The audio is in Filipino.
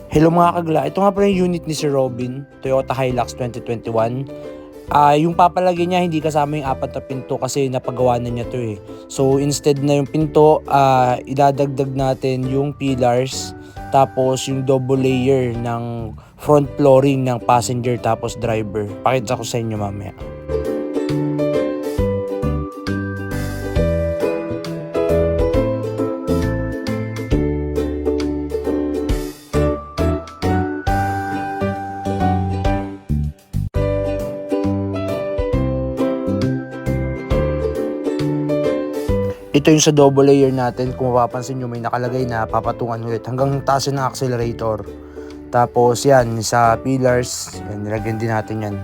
Hello mga kagla, ito nga pala yung unit ni Sir Robin, Toyota Hilux 2021. Yung papalagay niya hindi kasama yung apat na pinto kasi napagawa na niya to eh. So instead na yung pinto, idadagdag natin yung pillars, tapos yung double layer ng front flooring ng passenger tapos driver. Pakita ko sa inyo mamaya. Ito yung sa double layer natin. Kung mapapansin nyo, may nakalagay na papatungan ulit hanggang taas ng accelerator. Tapos yan, sa pillars, yan, nilagyan din natin yan.